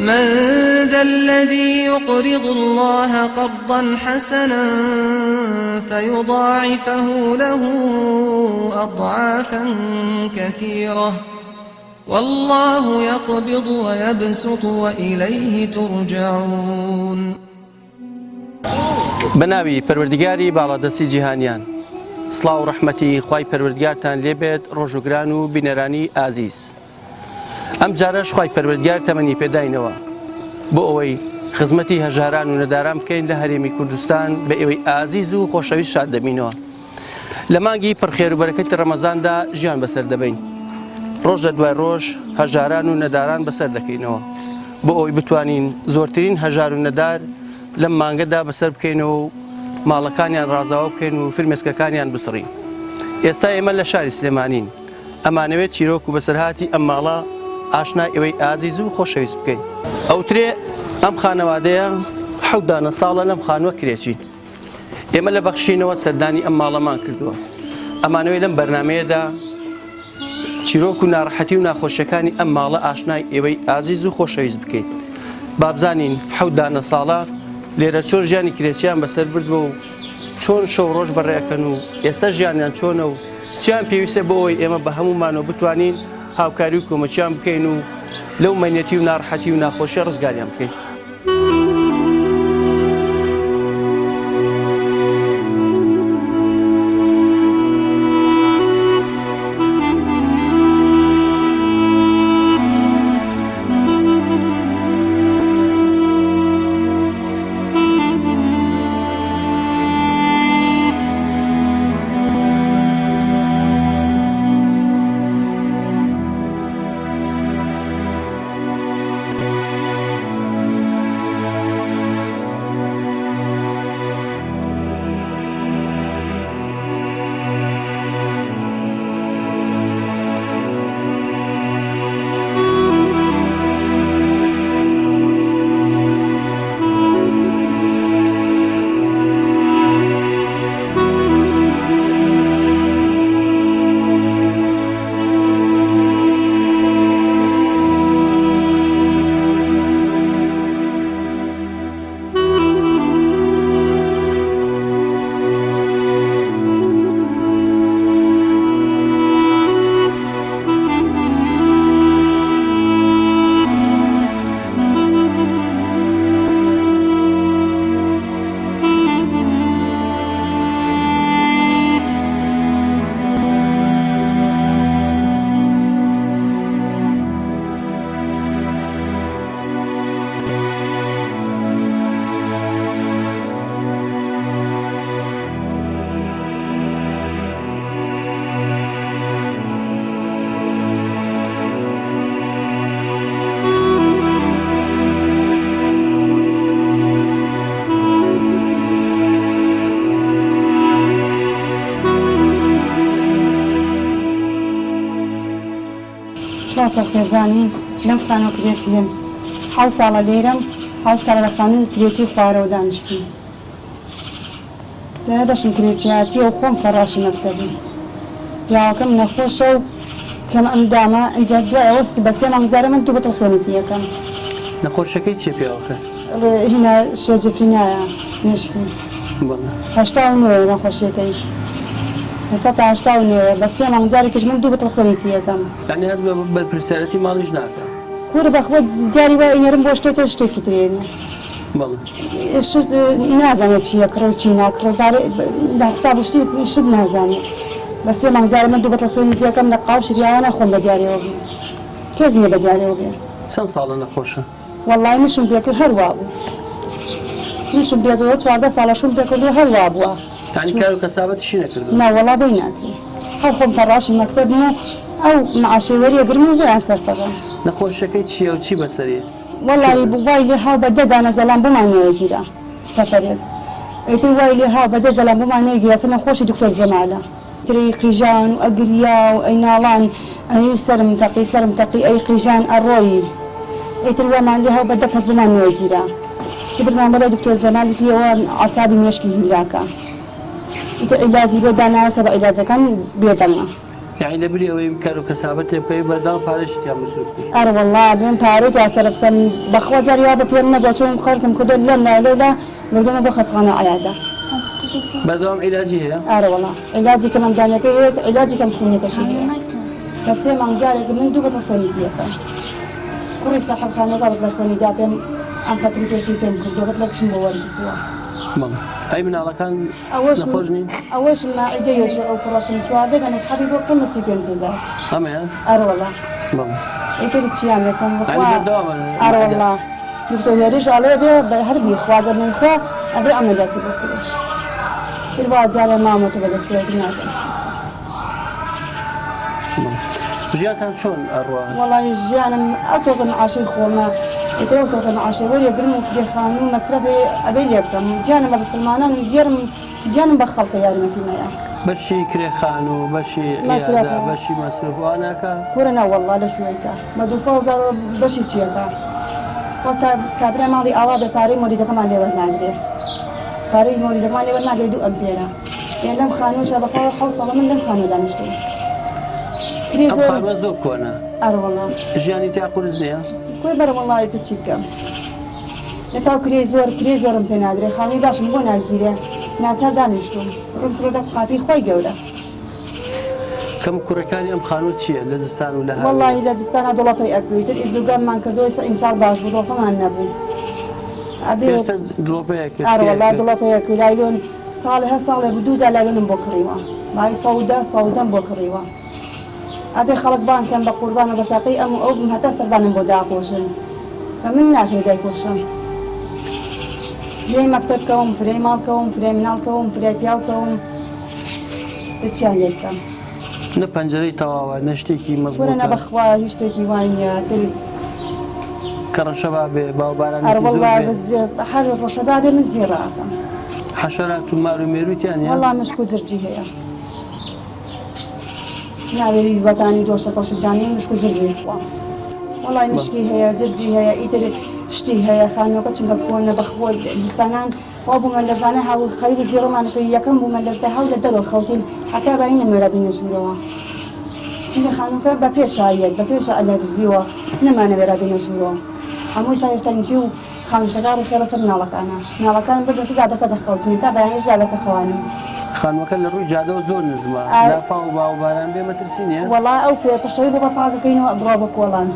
من ذا الذي يقرض الله قرضا حسنا فيضاعفه له أضعافا كثيرة والله يقبض ويبسط وإليه ترجعون. بناوی پەروەردگاری باڵادەستی جیهانیان، سڵاو و ڕەحمەتی خوای پەروەردگارتان لێبێت ڕۆژوگران و بینەرانی ئازیز. ئەم جارەش خوای پەروەردگار تەمەنی پێداینەوە بۆ ئەوەی خزمەتی هەژاران و نەداران بکەین لە هەرێمی کوردستان بە ئێوەی ئازیز و خۆشەویست شاد دەبینەوە. لە مانگی پڕخێر و بەرەکەتی ڕەمەزاندا ژیان بەسەر دەبین. ڕۆژ لە دوای ڕۆژ هەژاران و نەداران بەسەر دەکەینەوە بۆ ئەوەی بتوانین زۆرترین هەژار و نەدار لەم مانگەدا بەسەر بکەینەوە و ماڵەکانیان ڕازاوە بکەین و فرمێسکەکانیان بسڕین. ئێستا ئێمە لە شاری سلێمانین، ئەمانەوێت چیرۆک و بەسەرهاتی ئەم ماڵە ئاشنا ئێوەی ئازیز و خۆشەویست بکەین. ئەوترێ ئەم خانەوادەیە 7 ساڵە لەم خانووە کرێچین. ئێمە لە بەخشینەوە سەردانی ئەم ماڵەمان کردووە. ئەمانەوەی لەم بەرنامەیەدا چیرۆک و ناڕەحەتی و ناخۆشیەکانی ئەم ماڵە ئاشنای ئێوەی ئازیز و خۆشەویست بکەین. بابزانین 7 ساڵە لێرە چۆن ژیانی کرێچیان بەسەر بردووە و چۆن شەو ڕۆژ بەڕێەکەن و ئێستا ژیانیان چۆنە و چیان پێویستە بۆ ئەوەی ئێمە بە هەمومانەوە بتوانین هاوکاری و کۆمەچیان بکەین و لەو مەنێتی و ناڕەحەتی و ناخۆشیە ڕزگاریان بکەین. شاسە خێزانی لەم خانۆ کرێچیم 7 ساڵە لێرەم 7 ساڵە لە خانووی کرێچی خوارەوە دانیشتم. دا بەشم کرێچیاتی و خۆم فەڕاشی مەکتەبم. پیاوەکەم نەخۆشە و کەم ئەم دامە ئەنجا دوایەوە بە 3 مانگ جارە من 2 بەتڵ خوێنێتی یەکەم. نەخۆشەکەی چێ پێوەخێ؟ هینە شێجفرینایە مێشکی 89 نەخۆشیەکەی. هەستا تا 89 بە 3 مانگ جارێکیش من 2 بەتڵ خوێنێتی یەکەم. یعنی هەست بە بەرپرسیارەتی ماڵیش ناکە؟ کوورە بەخۆ جاری وای ئینەرم بۆ شتێکی ترێنێ. نازانێت چیە کرە و چی ناکرە حساب شتی شت نازانێت. بە 3 مانگ جارە من 2 بەتڵ خوێنێتی یەکەم لە قاوشی پیاوە نەخۆم بە دیارەوە بوو. کەس نییە بە دیارەوە بێ. چەند ساڵە نەخۆشە؟ وەڵڵای نشم پێکرد هەروە بوو. نشم پێکردەوە 14 ساڵەشم پێکردو هەروە بووە. یعنی کار و کەسابەتیشی نەکردووە؟ نا وەڵڵا بۆی ناکرێ. هەر خۆم فەڕاشی مەکتەب بووم و ئەو معاشەی وەریەگرم و بۆیان سەرفەڕم. نەخۆشەکەی چییە و چی بەسەریە؟ وەڵڵی وای لێ هاو بە 10 دانە زەلام بمانەوە گیرە سەفەرێک. ئیتر وای لێ هاو بە 10 زەلام بمانەوە گیرە سە نەخۆشی دکتۆر جەمالە. تری قیژان و ئەگریا و ئەیناڵان ئەی سەرم تەقی ئەی قیژان ئەڕۆیی. ئیتر وەمان لێ هاو بە 10 کەس بمانەوە گیرە. تبرمان بەلای دکتۆر جەمال وتیەوە عەسابی مێشکی هیلاکە. ئیتر عیلاجی بۆ داناوە سە بە عیلاجەکان بێدەمە. یعنی لەبری ئەوەی کار و کەسابەت تێ بکەی بەردام پارەشی تیان مەسروف کرد. ئەرە وەڵڵا بێن پارەی یاسەرە بکەم بەخوا جاریا بە پێم نەبووە چۆن خەرجم کردو لەم ناولێدا مردومە بۆ خەسخانە عەیادا. بەردەوام عیلاجی هەیە؟ ئەرە وەڵڵا عیلاجی کە مەمدانەکەی هەیە عیلاجی کەم خوێنەکەشی هەیە. لە 3 مانگ جارێک من 2 بەتڵ خوێنی پێکەم. کوڕی ساحەبخانەکە بەتڵ خوێنیدا پێم ئەم پەتری پێشی تێم کردووە بەتڵێکشم بۆ وەرگرتووە. ئەی مناڵەکان نەخۆش نین؟ ئەوەش ماعیدەیەشە ئەو کوڕەشم 4 دەنێک حەبی بۆ کڕم 35,000. ئەمەیان؟ ئەرە وەڵڵا. ئیتری چیان لێکەم بخوا ئەرە وەڵڵا دکتۆر هێریش ئەڵێ بێ بە هەربی خواگەرنەی خوا ئەبێ ئەمەلیاتی بۆ کرد. تر وا جارێ مامۆتە بەدەستێتی نازانم چی. ژیانتان چۆن ئەڕوا؟ وەڵی ژیانم ئەو تۆزە مەعاشەی خۆمە ئیتر ئەو تۆزە مەعاشەی وەریە گرم و کرێخان و مەسرەفێ ئەبێ لێ بکەم گیانم بە مسلمانان و گیانم بە خەڵکە یارمەتیمەیە. بەشی کرێخان و بەشی عیادا بەشی مەسروف واناکە؟ کوورە نە وەڵڵا لە شوێیکە بە 200,000 بەشی چیەکە؟ کابرا ماڵی ئاوا بێ پارەی مۆریدەکەمان لێ وەرناگرێ. پارەی مۆریدەکەمان لێ وەرناگرێ 2 ئەمپێرە. یان لەم خانووشە بەخوا 7 ساڵە من لەم خانوو دانیشتوم. خانووە زۆر کۆنە. ئەرە وەڵڵا. ژیانی تیا قورس نییە؟ کوێ بەرە وەڵڵایەتە چی بکەم؟ لەتاو کرێ زۆرم پێ نادرێ خانووی باشم بۆ ناگیرێ ناچار دانیشتوم ڕم فرۆدە قاپی خۆی گەورە. کەم کوڕەکانی ئەم خانوو چییە لە زستان و لە هەر؟ وەڵڵی لە دستانە دڵەپەی ئەکویتر ئیزوگەممان کردەوە ئیمساڵ باش بوو دڵەپەمان نەبوو. ئەرە وەڵڵا دڵەپەیەک لایلۆن ساڵی هەر ساڵێ بوو 2 جار لایلۆنم بۆ کڕیوە. مای سەودەم بۆ کڕیوە. ئەبێ خەڵک بانکەم بە قوربانە بەساقی ئەم و ئەو بم هەتا سەربانم بۆ داپۆشن. بە من ناکرێ دایپۆشم. فرێی مەکتەبکەوم، فرێی ماڵکەوم، فرێی مناڵکەوم، فرێی پیاوکەوم چیان لێ بکەم. نە پەنجەرەی تەواوە نە شتێکی مەزبوطە. وەرە نە بەخوا هیچ شتێکی وای نییە کە ڕەشەبا بێ باوبارانی ئەرە وەڵڵا هەر ڕەشەبا بێ من زێڕە ئەکەم. حەشەرات و مار و مێروویتیان هەیە؟ وەڵڵا مشک و جرجی هەیە. ناوێری وەتانی دۆشە قۆشکدانی مشک و جرجی خوا. وەڵای مشکی هەیە جرجی هەیە ئیتر شتی هەیە خانووەکە چونکە کۆنە بەخۆ دستانان وا بوومە لەزانە هاو خەریبی زیێڕەمان کرد یەکەم بوومە لەرزە هاو لە دەرەوە خەوتین حتا باینە مێرە بینە ژوورەوە. چونکە خانووەکە بە پێشایەت بە پێشە ئەلەرزیوە نەمانە وێرە بینە ژوورەوە. هەمووی ساێشتەنگی و خانووشەکان خێ بەسەر مناڵەکانە. مناڵەکان بە زادەکە دەخەوتنی تا بەیانی زادەکە خەوانم. خانووەکە لە ڕووی جادەوە زۆر نزمە لافا و باوباران بێ مەترسی نییە؟ وەڵا ئەو پێ پشتەوەی بۆ بەتاڵەکەینەوە بڕۆ بە کۆڵان.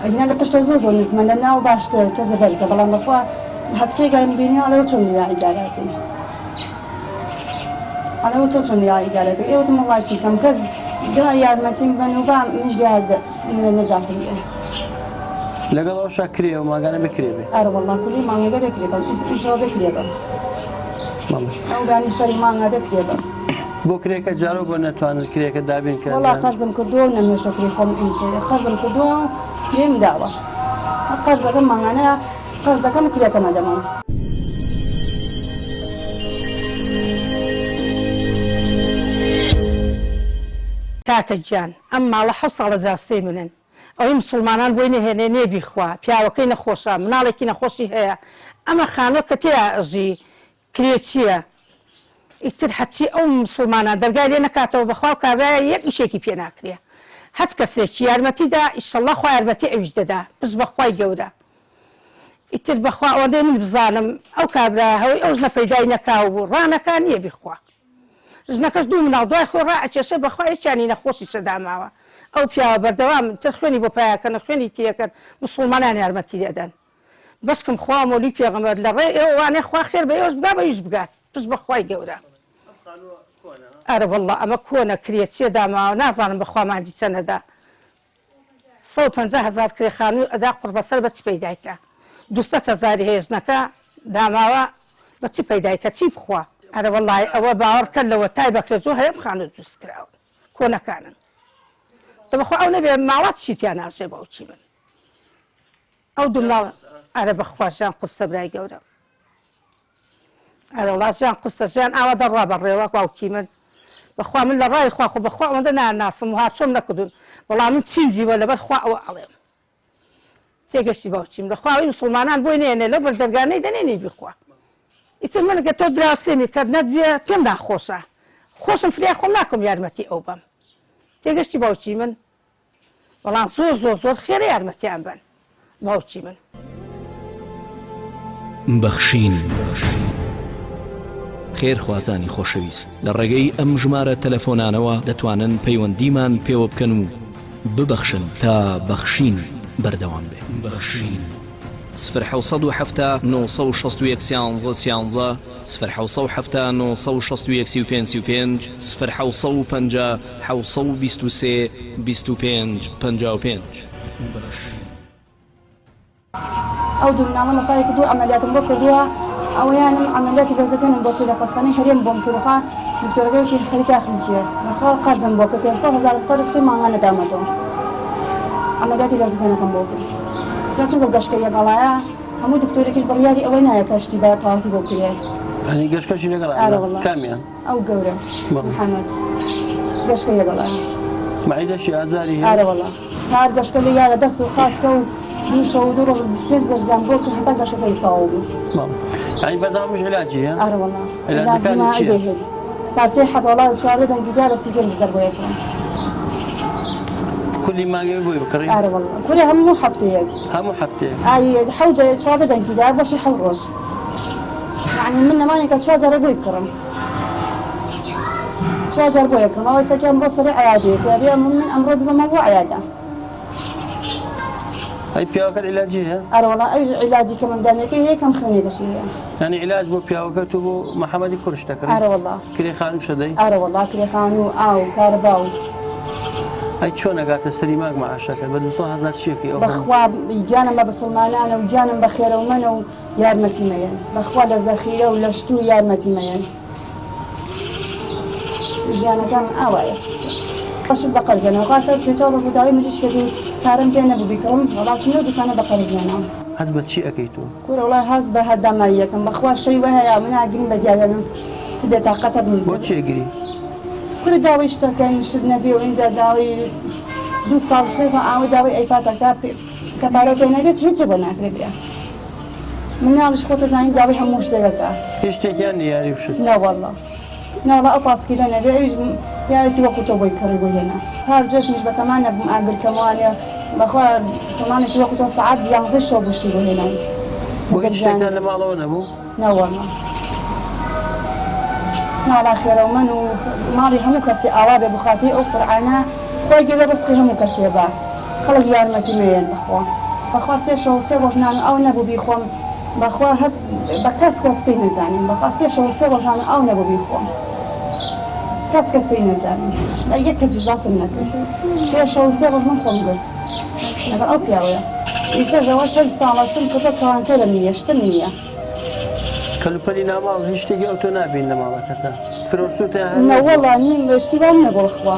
ئەگەنا لە پشتە زۆر نزمە لە ناو باشتر تۆزە بەرزە بەڵام بەخوا هەرچێکم بینی ئەڵەوە چۆن یاعیدارەکەی. ئەڵەوە تۆ چۆن یاعیدارەکەی ئێوەتم وڵای چیکەم کەس دا یارمەتیم بن و با منش نەجاتم بێ. لەگەڵ ئەوشا کرێەوە ماگانە بکرێ بێ؟ ئەرە وەڵڵا کولی مانگەکە بکرێ بم ئیشەوە بکرێ بم. ئەو دانی سەری مانگا بکرێ بم. بۆ کرێکە جارۆ بۆ نەتوانن کرێکە دابین کە وەڵا قەرزم کردووە و نەمێشتە کری خۆم ئینکرێ خەرزم کردووە و کرێم داوە. قەرزەکەم مانگانەیە قەرز دەکەم و کرێکەمە دەمەوە. کاکە گیان ئەم ماڵە 7 ساڵە جاستەی منن. ئەوەی مسلمانان بۆی نەهێنێ نێبی خوا پیاوەکەی نەخۆشە مناڵێکی نەخۆشی هەیە. ئەمە خانووە کە تێیا ئەژی کرێ چییە؟ ئیتر حەچی ئەو مسلمانان دەرگای لێ نەکاتەوە بەخوا و کابرایە یەک ئیشێکی پێ ناکرێ. هەچ کەسێکی یارمەتیدا ئیشەڵڵا خوا یارمەتی ئەویش دەدا پشت بەخوای گەورە. ئیتر بەخوا ئەوەندەی من بزانم ئەو کابرا هەوەی ئەو ژنە پەیدای نەکاو بوو ڕانەکە نییە بیخوا. ژنەکەش 2 مناڵ دوای خۆ ڕائەکێشە بەخوا هیچیانی نەخۆشی سەداماوە. ئەو پیاوە بەردەوام تر خوێنی بۆ پایەکەنە خوێنی تێکرد مسلمانان یارمەتی دەدەن. بەشکم خوا مۆلی پێغەمبەر لە ڕێ ئێوانێ خوا خێر بە ئێوەش بگا بەویش بگات پشت بەخوای گەورە. ئەرە وەڵڵا ئەمە کۆنە کرێچیە داماوە نازانم بەخوا مانجی چەندەدا. 150,000 کرێ خانووی ئەدا قوربەسەر بە چی پەیدایکە؟ 200,000 هەیە ژنەکە داماوە بە چی پەیدایکە چی بخوا؟ ئەرە وەڵڵای ئەوە باوەڕکە لەوە تای بەکرێجۆ هەیە خانوو دروست کراون کۆنەکانن. دەبخوا ئەو نەبێ ماوات چیتیان ناژێ بە ئەو چی من. ئەو دومناوە ئەرە بەخوا ژیان قورسە برای گەورە. ئەرە وڵات ژیان قورسە ژیان ئاوا دەڕوا بەڕێوە باوکی من. بەخوا من لە ڕای خوا خۆ بەخوا ئەوەندە ناناسم و هاتچۆم نەکردون بەڵام من چیم دیوە لەبەر خوا ئەوە ئەڵێم. تێگەشتی باوچیم لە خواوی مسلمانان بۆی نێنێ لەو بەردەرگانەی دەنێنێ بیخوا. ئیتر منەکە تۆ دراسێمی کرد نەدوێ پێم ناخۆشە. خۆشم فریا خۆم ناکەم یارمەتی ئەو بەم. تێگەشتی باوکی من بەڵام زۆر خێرا یارمەتیان بن باوکی من بەخشین خێرخوازانی خۆشەویست لە ڕێگەی ئەم ژمارە تەلەفۆنانەوە دەتوانن پەیوەندیمان پێوە بکەن و ببەخشن تا بەخشین بەردەوام بێ بەخشین 0 961 11 0 965 0 723 25 55 ئەو دوورنامە خۆی کردو ئەمەلیاتم بۆ کردووە ئەویانم ئەمەلیاتی بەرزەکەنم بۆ کرد لە خۆستخانەی هەرێم بۆم کردوخوا دکتۆرەکەی خەریکی ئەخلیکیە بەخوا قەرزم بۆ کرد 500,000 قەرز پێی ماڵا نەدامەتەوە ئەمەلیاتی بەرزەکەنەکەم بۆ کرد جا چونکە گەشتکە یەگەڵایە هەموو دکتۆرێکیش بڕیاری ئەوەی نایە کەشتی بە تەواتی بۆ کرێ هەنی گەشتکەشی لەگەڵ کامیان ئەو گەورە محەممەد گەشتکە یەگەڵایە معیدەشی ئازاری ئارە وەڵا هەر گەشتکە لە یارە دەست و قاچکە و دوو شەو دوو ڕۆژ 25 دەرزان بۆ کە هەتا گەشتەکەی تەواو بوو ئەی بەدامیش علاجی هەیە ئارە وەڵا علاجەکانی چییە؟ دەهێت پارچەی حەدوەڵا و 14 دەنگی جا لە 35,000 بۆ یەکڕۆ کولی مانگەوێ بۆی بکڕی ئارە وەڵا کوری هەموو هەفتەیەک هەموو هەفتەیە ئای 14 دەنگیدا بەشی 7 ڕۆژ یعنی من نەمانێکە 4 جارە بۆی بکڕم 4 جار بۆ یەکڕم ئەو ئێستاکیان بۆ سەری عیادەیەتی بێ من ئەمڕۆ ببەمە بۆ عیادە ئەی پیاوەکە علاجی هەیە؟ ئارە وەڵا ئەویش عیلاجی کە مندامەکەی هەیە کەم خوێنێتەشی هەیە یعنی علاج بۆ پیاوەکە تو بۆ محەممەدی کوڕش دەکڕی؟ ئارە وەڵا کرێخان شەدەی؟ ئارە وەڵا کرێخان و ئاو کارەبا و ئەی چۆن ئەگاتە سەری مانگ مەعاشەکە بە 200,000 چیەکەی ئەو بەخوا گیانم بە بەسڵمانانە و گیانم بە خێرە و منە و یارمەتی مەیەن بەخوا لە زەخیرە و لە شت و یارمەتی مەیەن ژیانەکەم ئاوایە بەشت بە قەرزێنەوە خاستە سێ4 ڕۆژ داوای مریشکەبی کارم پێ نەبوو بیکڕم وەڵاتچنەوە دوکانە بە قەرزێنەوە هەز بە چی ئەەکەی تو؟ کورە وڵای هەست بە هەرداماییەکەم بەخوا شەی وە هەیە من ئاگرین بە دیارێنم تو بێتاقەتە بم بۆ چێگیری؟ کورە داوای شتەکەن شت نەبێ و اینجا داوای 2 ساڵ 3 ئاوە داوای ئەیپاتەکە کە پارە پێ نەبێت هیچ بۆ ناکرێت برا من ناڵش خۆ دەزانین داوای هەموو شتێکەکە هیچ شتێکیان یاری بشت نەوەڵڵا ناڵە ئەو پاسکیلە نەبێ ئەویش یاوێتی وەکو تۆ بۆی کڕی بۆ هێنا پارجێشنیش بەتەمان نەبووم ئاگرکەموانێ بەخوا سڵمانێکی وەکو تۆ سەعات 11 شەو گشتی بۆ هێنان بۆ هیچ شتێکتان لە ماڵەوە نەبوو؟ نەوەڵڵا ناڵا خێرە و من و ماڵی هەموو کەسی ئاوا بێ بخاتی ئەو قورعانە خۆی گەبێ ڕسقی هەموو کەسێ بە خەڵک یارمەتی مێن بەخوا 3 شەو 3 ڕۆژنان ئەو نەبوو بیخۆم بەخوا هەست بە کەس پێی نەزانین بەخوا 3 شەو 3 ڕۆژان ئەو نەبوو بیخۆم کەس پێی نەزانین یەک کەسیش باسم نەکرد 3 شەو 3 ڕۆژ من خۆم گرت لەبەر ئەو پیاوەیە ئیسەژەوە چەند ساڵەشم کردە کەوانتەرم نییە شتم نییە کەلوپەلی ناماڵ هیچ شتێکی ئەو تۆ نابین لە ماڵەکەتە فرۆشتوتە هەر نەوەڵا نیم شتیوان نەگۆڵ خوا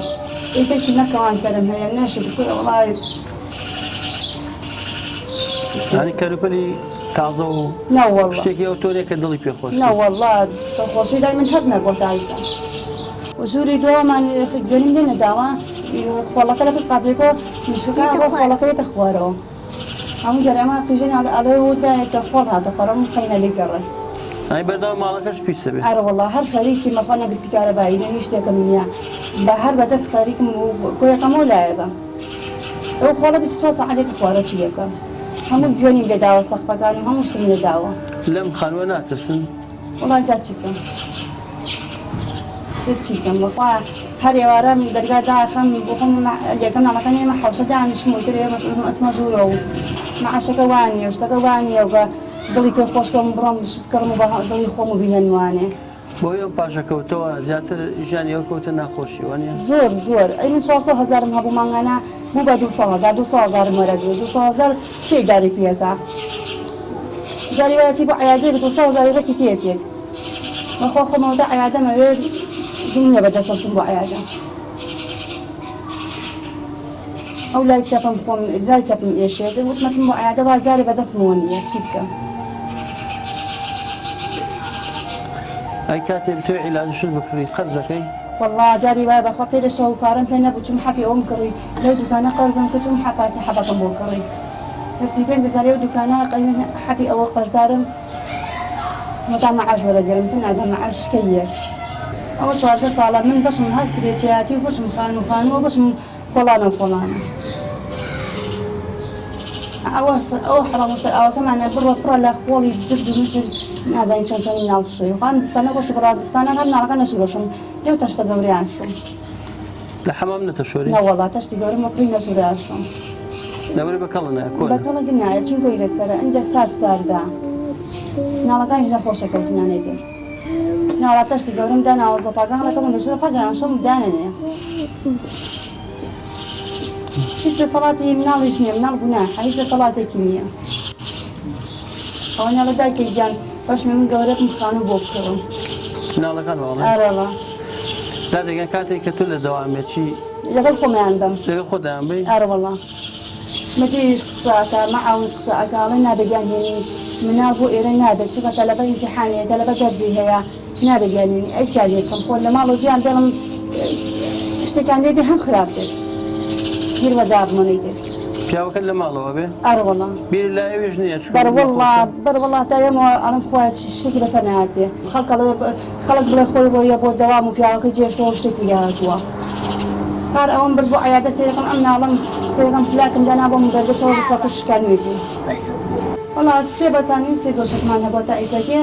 ئیترکی نەکەوانتەرم هەیە نەشت کورە وڵای ینی کەلوپەلی تازە و نەوەڵڵا شتێکی ئەو تۆرێک کە دڵی پێخۆش نەوەڵڵا دڵخۆشی لای من هەر نەگۆ تا ئێستا و ژووری دووەمان گوێنیم لێ نەداوە خۆڵەکە لە پشت قابلێکەوە میشکە بۆ خۆڵەکەیتە خوارەوە هەموو جەرەما قژێن ئەڵێ ودایە کە خۆڵ هاتە خۆڕم قەینە لێ گەڕێ ئای بەردەوام ماڵەکەش پیسە بێت ئارە وەڵڵا هەر خەریکی مەخوا نەگسکی کارەبایی نە هیچ شتێکم نییە بە هەر بەدەست خەریکم و کۆیەکەمەوە لایە بە ئەو خۆڵە 24 سەعاتێتە خوارە چیەکە هەموو گوێنیم لێداوە سەقفەکان و هەموو شتم لێداوە لەم خانووە ناترسن وڵای جا چیکەم چیکەم بەخوا هەر ێوارەم دەرگا داخەم بۆ خۆم لێکەم ناڵەکان ئێمە حەوشە دانیشتم و تر ئێمە ئەسمە ژوورە و مەعاشەکە وانیە شتەکە وانیە و بە دڵی پێ خۆش بم بڕۆم شت کڕم و بە دڵی خۆم و بهێنوانێ بۆ ئەو پاشەکەوتەوە زیاتر ژیانی ئەو کەوتە ناخۆشی وانە زۆر ئەی من 400,000 هەبوو مانگانە بوو بە 200,000 وەرەگرێ 200,000 کێ داری پێەکە جاری وایەتی بۆ عیادەیەک 200,000 ڕێکی تێچێت بەخوا خۆمەوەدا عیادەمەوێت دنیا بەدەستم چم بۆ عیادە ئەو لای چەپم خۆم لای چەپم ئێشێت وتمەچم بۆ عیادە وا جارێ بەدەستمەوە نییە چی بکەم ئەی کاتێک تۆ عیلاجشت بکڕی قەرزەکەی والله جاری وای بەخوا پێرەشەوە و پارەم پێ نەبوو چوم حەفی ئەوم کڕی لەو دوکانە قەرزم کە چوم حەپارچە حەبەکەم بۆ کڕی دەستی 5,000 لەو دوکانە قەیمەن حەفی ئەوە قەرزدارم تا مەعاش وەرەگەرم تە نازانم مەعاش کەیە ئەوە 14 ساڵە من بەشم هەر کرێچیاتی و بەشم خان و خانەوە بەشم کۆڵانە و کۆڵانە ئەوە حڕامۆسەر ئەوەکەمانە بڕۆ پڕە لە خۆڵی جفت و مشت نازانی چەند چەندی ناو شوی خان دستانە بۆ شوڕادستانە هەر ناڵەکە نەسوورۆشم لێو تەشتە گەوریان شوم لە حەمام نەتەشۆری نەوەڵا تەشتی گەورم وەکڕی نەسووران شوم لەوەرە بەکەڵنە کۆن بەکەڵە گنایە چینکۆی لەسەرە ئەنجە ساردا ناڵەکانیش نەخۆشەکەوتنانێتر ناڵا تەشتی گەورم دا ناوەزە پاگەهڵەکەم لەژۆرە پاگەیان شۆم دانەنێ هیچ دەسەڵاتی مناڵیش نییە مناڵ گوناحە هیچ دەسەڵاتێکی نییە ئەوە ناڵە دایکە گیان بەشمی من گەورەم خانوو بۆ بکڕم ناڵەکان وڵێ ئارەڵە دا دەگەن کاتێک کە تۆ لە دەوامێتی لەگەڵ خۆمیان بم لەگەڵ خۆدایان بی ئارەوەڵا مەدیش قساکە مەعاون قسەکەڵە نابگیان هێنی مناڵ بۆ ئێرە نابێت چونکە تەلەبە ئیمتیحانەیە تەلەبە دەرزی هەیە نابگیانێنی ئەی چاویەکەم خۆ لە ماڵ و جیان دڵم شتێکان لێبێ هەم خراپتر گیروەدا بمەنەیتر پیاوەکە لە ماڵەوە بێ ئارەوەڵا بیر لە ئەوێژ نییە بەرەوەڵا تا ئێمە ئەڵم خۆیان شتێکی بەسەر نهات بێ خەڵک بڵێ خۆی ڕۆیە بۆ دەوام و پیاوەکە جێشتەوە شتێکی لێهاتووە پار ئەوم برد بۆ عیادە سێرەکەم ئەم ناڵم سێرەکەم پلاکم دانا بۆ من دەردەچەوە بچەکە شکانوێتی وەڵا سێ بەتانی و سێ دۆشکمان هەبوو تا ئیسەکێ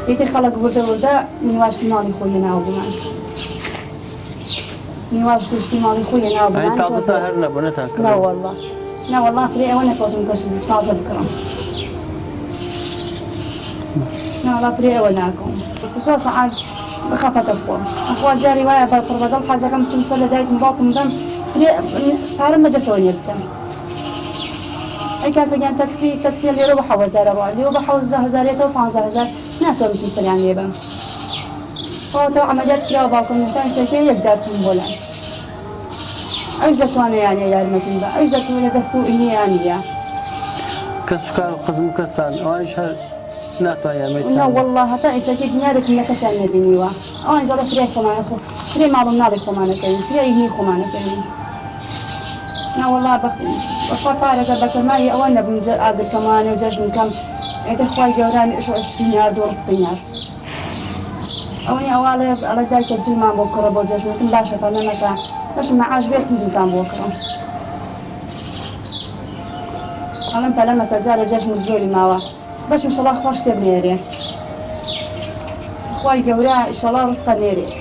ئیتر خەڵک وردە نیواشتی ماڵی خۆی هێناوە بمان نیواش توشتی ماڵی خۆی هێناوە بمان تازە هەر نەبوو نەتاکە نەوەڵا نەوەڵا فرێ ئەوە نەکەوتم کەش تازە بکڕم ناڵا فرێ ئەوە ناکەم 24 سەعات بخەفەتە خۆم ئەخوا جاری وایە بە پڕبەدەڵ حەزەکەم چم سەر لە دایکم باوکم دەم فرێ پارەم بەدەسەوە نییە بچەم ئەی کاکەگیان تەکسی لێرە بە 10,000 ڕوا لێوە بە 11,000 15,000 ناتوانم چم سەریان لێ بم خۆتەوە عەمەلیات کراوە باوکم نتان سەکێ یەکجار چوم بۆ لای ئەوش دەتوانێیانە یارمەتیم بە ئەوش دەتوانێت دەست و ئینییان نیە کە سوکار و قزم و کەسان ئەوانش هەر ناتوان یارمەتیان نەوەڵڵا هەتا ئێساکێ دنیارێکم لە کەسیان نەبینیوە ئەوان ژەڵە فرێ خۆمانە فرێ ماڵم ناڵی خۆمانەکەین فرێ هینی خۆمانەکەین ناوەڵڵا بەخوا پارەکە بەکەمای ئەوە نەبووم ئاگرکەمانە و جەژنکەم ئێتر خوای گەورانی شتی نارد و ڕستقی نارد ئەوەی ئەواڵێ ئەڵە دایکە جلمان بۆ کڕە بۆ جەژنتم باشە پەلەمەکە بەشم مەعاش بێتم جلتان بۆ کڕم ئەڵم پەلەمەکە جارە جەژن زۆری ماوە بەشم شەڵا خوا شتێ بنێرێ خوای گەورە ئیشەڵا ڕستقە نێرێت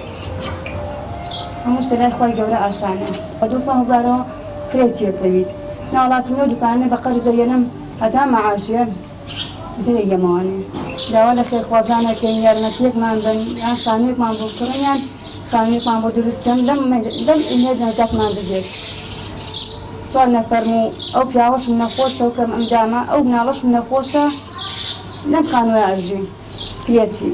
هەموو شتە لای خوای گەورە ئاسانە بە 200,000ەوە فرێ بکەویت ناوڵاتیمە دوکانە بە قەرزەیەنم هەتا مەعاشیە درێ یەمەوانێ داوا لە خێرخوازانەکەین یارمەتیەکمان بن یان خانوویەکمان بۆ بکڕن یان خانوویەکمان بۆ دروستکەن لەم ئینێت نەجاتمان بگێت چوار نەفەرم و ئەو پیاوەشم نەخۆشە و کەم ئەمدامە ئەو مناڵەشم نەخۆشە لەم خانووە ئەژین کرێچی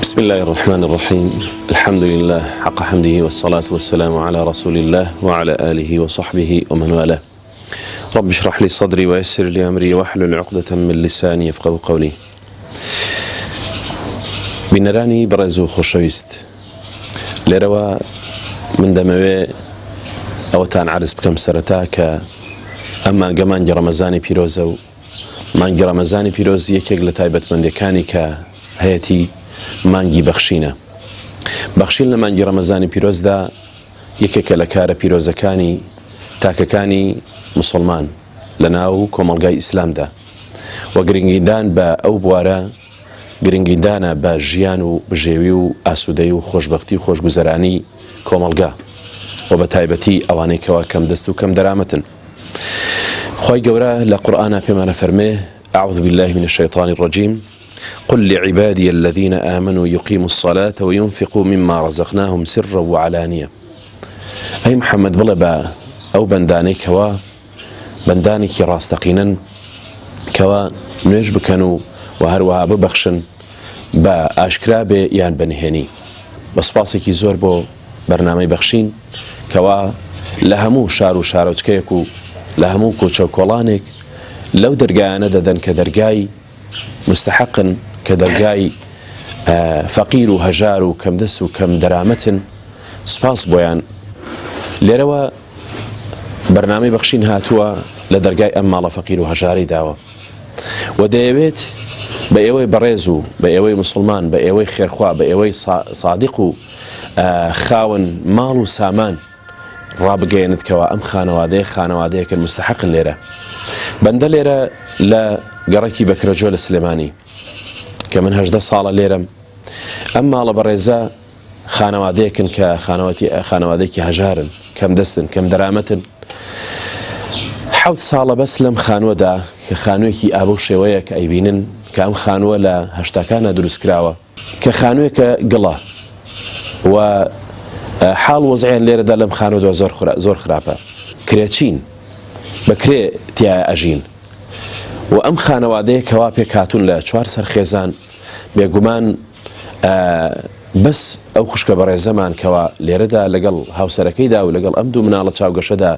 بسم الله الرحمن الرحيم الحمد لله حق حمده والصلاة والسلام على رسول الله وعلى آله وصحبه ومن والاه رب اشرح لي صدري ويسر لي أمري واحلل عقدة من لساني يفقهوا قولي بنراني برزو خوشويست لروا من دموي ئەوەتان عرض بکەم سەرەتا کە ئەم مانگە مانگی ڕەمەزانی پیرۆزە و مانگی ڕەمەزانی پیرۆز یەکێک لە تایبەتمەندیەکانی کە هەیەتی مانگی بەخشینە. بەخشین لە مانگی ڕەمەزانی پیرۆزدا یەکێکە لە کارە پیرۆزەکانی تاکەکانی موسڵمان لە ناو کۆمەڵگای ئیسلامدا و گرنگیدان بە ئەو بوارە گرنگیدانە بە ژیان و بژێوی و ئاسوودەی و خۆشبەختی و خۆشگوزەرانی کۆمەڵگا و بە تایبەتی ئەوانەی کەوا کەم دەست و کەم دەرامەتن. خی گەورە لە قورئانە پێمانە فەرمێ أعوذ بالله من الشيطان الرجيم قل لعبادي الذين آمنوا يقيموا الصلاة وينفقوا مما رزقناهم سرا وعلانية. أي محمد بڵێ بە ئەو بەندانەی کەوا بەندانێکی ڕاستەقینەن کەوا نوێژ بکەن و هەروەها ببەخشن بە ئاشکرا بێ یان بەنهێنی. بە سوپاسێکی زۆر بۆ بەرنامەی بەخشین کەوا لە هەموو شار و شارۆچکەیەک و لە هەموو کۆچە و کۆڵانێک لەو دەرگایانە دەدەن کە دەرگای مستحقن کە دەرگای فەقیر و هەژار و کەم دەست و کەم دەرامەتن. سپاس بۆیان. لێرەوە بەرنامەی بەخشین هاتووە لە دەرگای ئەم ماڵە فەقیر و هەژاری داوە و دەیەوێت بە ئێوەی بەڕێز و بە ئێوەی مسلمان بە ئێوەی خێرخوا بە ئێوەی صادق و خاون ماڵ و سامان ڕابگەێنت کەوا ئەم خانەوادەیەکن مستحقن لێرە. بەندە لێرە لە گەڕێکی بەکرەجۆ لە سلێمانی کە من 18 ساڵە لێرەم. ئەم ماڵە بەڕێزە خانەوادەیەکن کە خانەوادەیەکی هەژارن کەم دەستن کەم دەرامەتن. 7 ساڵە بەس لەم خانووەدا کە خانوویەکی ئابە و شێوەیە کە ئەیبینن کە ئەم خانووە لە هەشتاکانە دروستکراوە کە خانوویەکە گڵە و حاڵ وەزعیان لێرەدا لەم خانووەدا زۆر خراپە. کرێچین بەکرێ تایە ئەژین و ئەم خانەوادەیە کەوا پێکهاتوون لە 4 سەرخێزان بێگومان بەس ئەو خوشکە بەڕێزەمان کەوا لێرەدا لەگەڵ هاوسەرەکەیدا و لەگەڵ ئەم دوو مناڵە چاوگەشەدا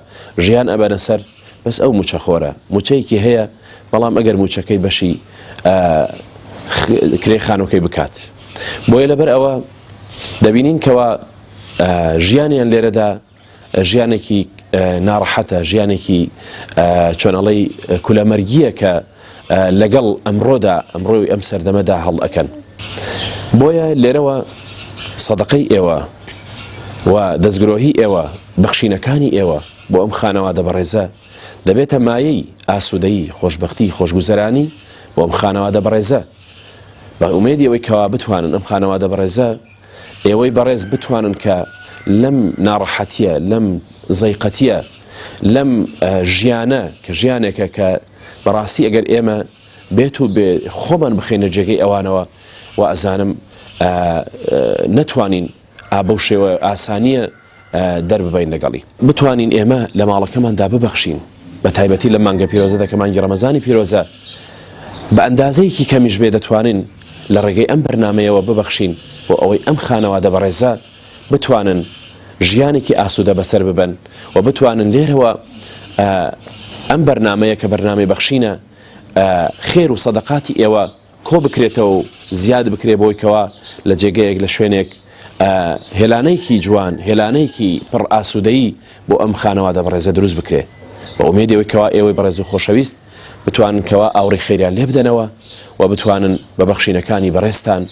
ژیان ئەبەنە سەر بەس ئەو موچە خۆرە موچەیەکی هەیە بەڵام ئەگەر موچەکەی بەشی کرێ خانووەکەی بکات. بۆیە لەبەر ئەوە دەبینین کەوا ژیانیان لێرەدا ژیانێکی ناڕەحەتە ژیانێکی چۆنەڵەی کولەمەرگیە کە لەگەڵ ئەمڕۆدا ئەمڕۆی ئەم سەردەمەدا هەڵ ئەکەن. بۆیە لێرەوە سەدەقەی ئێوە و دەستگرۆهی ئێوە بەخشینەکانی ئێوە بۆ ئەم خانەوادە بەڕێزە دەبێتە مایەی ئاسوودەیی خۆشبەختی خۆشگوزەرانی بۆ ئەم خانەوادە بەڕێزە بە ئومێدی ئەوەی کەوا بتوانن ئەم خانەوادە بەڕێزە ئێوەی بەڕێز بتوانن کە لەم ناڕەحەتیە لەم زەیقەتیە لەم ژیانە کە ژیانێکە کە بەڕاستی ئەگەر ئێمە بێت و بێ خۆمان بخێنە جێگەی ئەوانەوە و ئەزانم نەتوانین ئابە شێوە ئاسانیە دەرببین لەگەڵی بتوانین ئێمە لە ماڵەکەماندا ببەخشین بە تایبەتی لە مانگە پیرۆزە دەکە مانگی ڕەمەزانی پیرۆزە بە ئەندازەیەکی کەمیش بێ دەتوانین لە ڕێگەی ئەم بەرنامەیەوە ببەخشین بۆ ئەوەی ئەم خانەوادە بەڕێزە بتوانن ژیانێکی ئاسوودە بەسەر ببەن و بتوانن لێرەوە ئەم بەرنامەیە کە بەرنامەی بەخشینە خێر و سەدەقاتی ئێوە کۆ بکرێتەوە و زیاد بکرێ بۆی کەوا لە جێگەیەک لە شوێنێک هێلانەیەکی جوان هێلانەیەکی پڕ ئاسوودەیی بۆ ئەم خانەوادە بەڕێزە دروست بکرێ بە ئومێدەوەی کەوا ئێوەی بەڕێز و خۆشەویست بتوانن کەوا ئاوڕی خێریان لێ بدەنەوە و بتوانن بە بەخشینەکانی بەڕێستان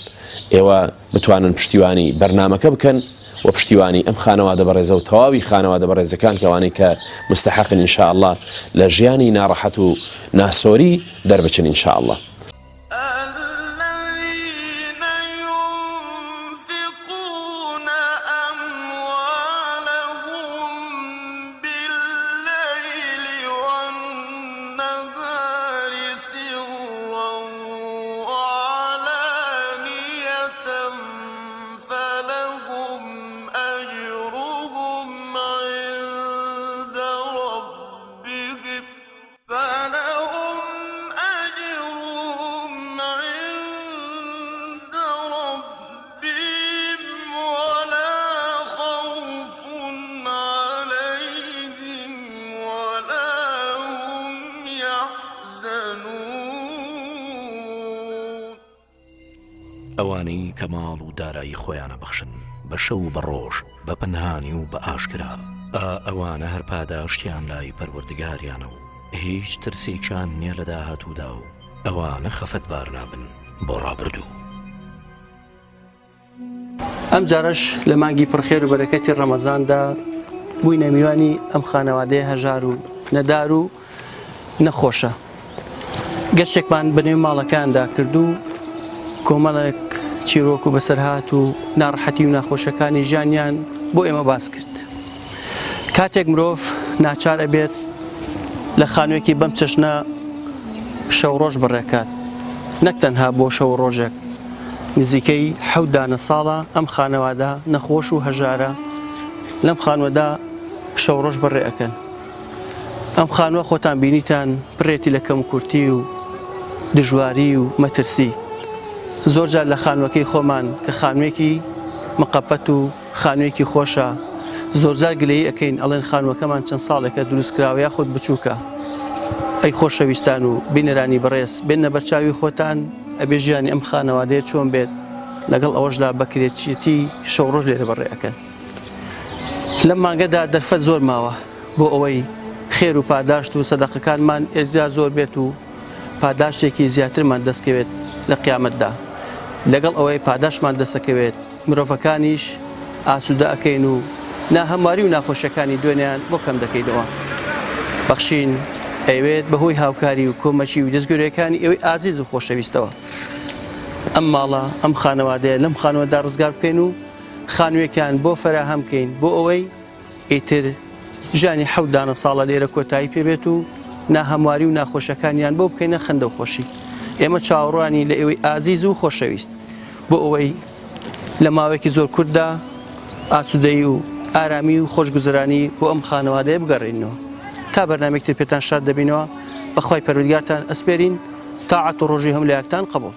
ئێوە بتوانن پشتیوانی بەرنامەکە بکەن و پشتیوانی ئەم خانەوادە بەڕێزە و تەواوی خانەوادە بەڕێزەکان کەوانەی کە مستحقن ئینشاءالله لە ژیانی ناڕەحەت و ناسۆری دەربچن ئینشاءالله. فلهم أجرهم ئەوانەی کە ماڵ و دارایی خۆیانە بەخشن بە شەو و بە ڕۆژ بە پەنهانی و بە ئاشکرا ئەوانە هەر پاداشتیان لای پەروەردگاریانە و هیچ ترسێکیان نییە لە داهاتوودا و ئەوانە خەفەتبار نابن بۆ ڕابردوو. ئەم جارش لە مانگی پڕخێر و بەرەکەتی ڕەمەزاندا بووینە میوانی ئەم خانەوادەیە هەژار و نەدار و نەخۆشە. گەشتێکمان بەنێو ماڵەکاندا کرد و کۆمەڵێک چیرۆک و بەسەرهات و ناڕەحەتی و ناخۆشەکانی ژیانیان بۆ ئێمە باس کرد. کاتێک مرۆڤ ناچار ئەبێت لە خانوویەکی بەم چەشنە شەو ڕۆژ بڕێکات، نەک تەنها بۆ شەو ڕۆژێک، نزیکەی 7 ساڵە ئەم خانەوادە نەخۆش و هەژارە لەم خانوەدا شەو ڕۆژ بڕێ ئەکەن. ئەم خانووە خۆتان بینیتان پڕێتی لە کەم کورتی و دژواری و مەترسی. زۆرجار لە خانووەکەی خۆمان کە خانوویەکی مقەپەت و خانوویەکی خۆشە زۆرجار گلەیی ئەەکەین ئەڵێن خانووەکەمان چەند ساڵێکە دروستکراوە یا خۆت بچووکە. ئەی خۆشەویستان و بینەرانی بەڕێز بێنە بەرچاوی خۆتان ئەبێ ژیانی ئەم خانەوادەیە چۆن بێت لەگەڵ ئەوەشدا بەکرێتچێتی شەو ڕۆژ لێرە بەڕێ ئەکەن. لەم مانگەدا دەرفەت زۆر ماوە بۆ ئەوەی خێر و پاداشت و سەدەقەکانمان ئێزار زۆر بێت و پاداشتێکی زیاترمان دەستکەوێت لە قیامەتدا. لەگەڵ ئەوەی پاداشمان دەستەکەوێت مرۆڤەکانیش ئاسوودە ئەەکەین و ناهەمواری و ناخۆشیەکانی دوێنیان بۆ کەم دەکەیتەوە. بەخشین ئەوێت بەهۆی هاوکاری و کۆمەچی و دەستگورەکانی ئێوەی ئازیز و خۆشەویستەوە ئەم ماڵە ئەم خانەوادەیە لەم خانوەدا ڕزگار بکەین و خانوویەکیان بۆ فەراهەم بکەین بۆ ئەوەی ئیتر ژیانی 7 ساڵە لێرە کۆتایی پێبێت و ناهەمواری و ناخۆشەکانیان بۆ بکەینە خەندە و خۆشی. ئێمە چاوەڕوانی لە ئێوەی ئازیز و خۆشەویست بۆ ئەوەی لە ماوەیەکی زۆر کوورتدا ئاسوودەی و ئارامی و خۆشگوزەرانی بۆ ئەم خانەوادەیە بگەڕێنەوە. تا بەرنامێکتر پێتان شاد دەبینەوە بەخوای پەروەردگارتان ئەسپێرین تاعەت و ڕۆژی هەمولایەکتان قبوڵ.